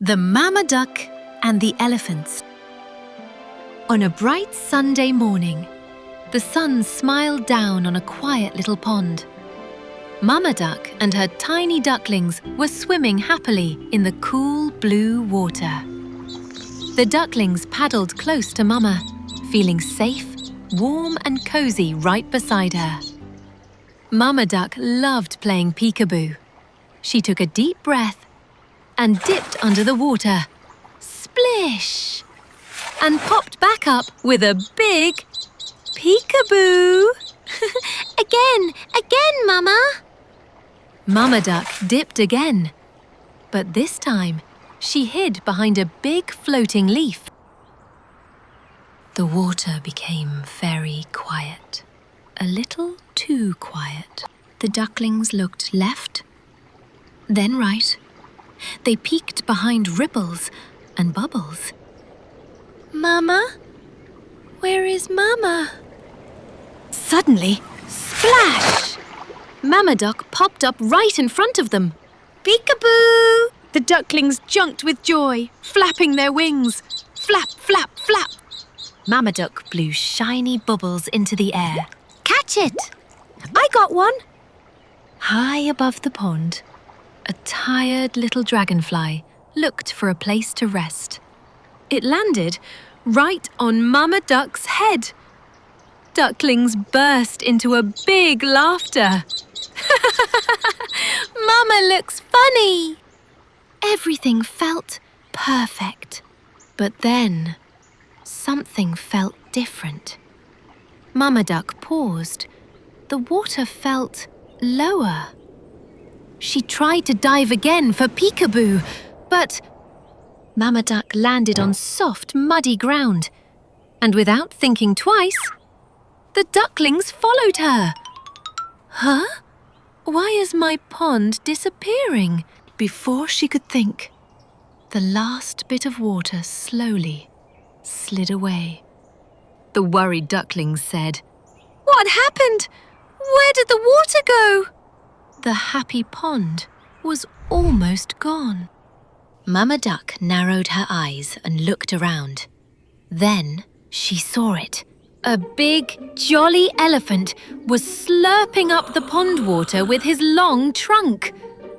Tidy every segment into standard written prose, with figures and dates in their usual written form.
The Mama Duck and the Elephants. On a bright Sunday morning, the sun smiled down on a quiet little pond. Mama Duck and her tiny ducklings were swimming happily in the cool blue water. The ducklings paddled close to Mama, feeling safe, warm and cozy right beside her. Mama Duck loved playing peekaboo. She took a deep breath and dipped under the water. Splish! And popped back up with a big peekaboo. Again, Mama. Mama Duck dipped again, but this time she hid behind a big floating leaf. The water became very quiet, a little too quiet. The ducklings looked left, then right. They peeked behind ripples and bubbles. Mama? Where is Mama? Suddenly, splash! Mama Duck popped up right in front of them. Peekaboo! The ducklings jumped with joy, flapping their wings. Flap, flap, flap. Mama Duck blew shiny bubbles into the air. Catch it! I got one! High above the pond, a tired little dragonfly looked for a place to rest. It landed right on Mama Duck's head. Ducklings burst into a big laughter. Mama looks funny! Everything felt perfect. But then, something felt different. Mama Duck paused. The water felt lower. She tried to dive again for peekaboo, but Mama Duck landed on soft, muddy ground. And without thinking twice, the ducklings followed her. Huh? Why is my pond disappearing? Before she could think, the last bit of water slowly slid away. The worried ducklings said, "What happened? Where did the water go?" The happy pond was almost gone. Mama Duck narrowed her eyes and looked around. Then she saw it. A big, jolly elephant was slurping up the pond water with his long trunk.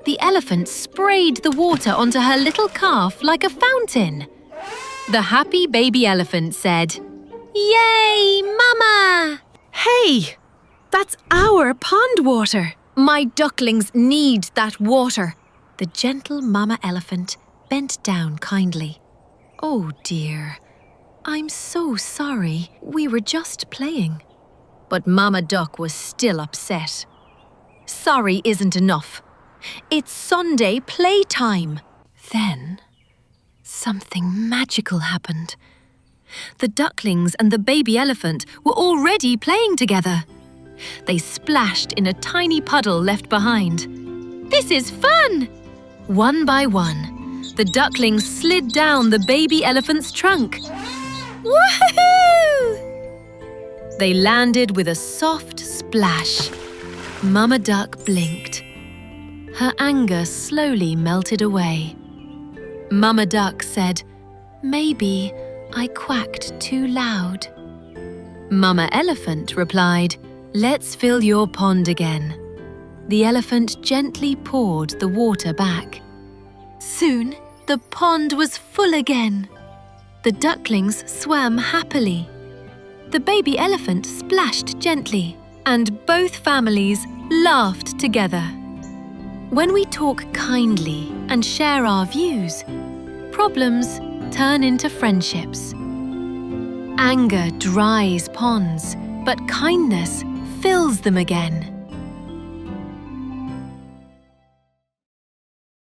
The elephant sprayed the water onto her little calf like a fountain. The happy baby elephant said, "Yay, Mama!" "Hey, that's our pond water. My ducklings need that water." The gentle Mama Elephant bent down kindly. "Oh dear, I'm so sorry. We were just playing." But Mama Duck was still upset. Sorry isn't enough. It's Sunday playtime. Then, something magical happened. The ducklings and the baby elephant were already playing together. They splashed in a tiny puddle left behind. This is fun! One by one, the ducklings slid down the baby elephant's trunk. Woohoo! They landed with a soft splash. Mama Duck blinked. Her anger slowly melted away. Mama Duck said, "Maybe I quacked too loud." Mama Elephant replied, "Let's fill your pond again." The elephant gently poured the water back. Soon, the pond was full again. The ducklings swam happily. The baby elephant splashed gently, and both families laughed together. When we talk kindly and share our views, problems turn into friendships. Anger dries ponds, but kindness fills them again.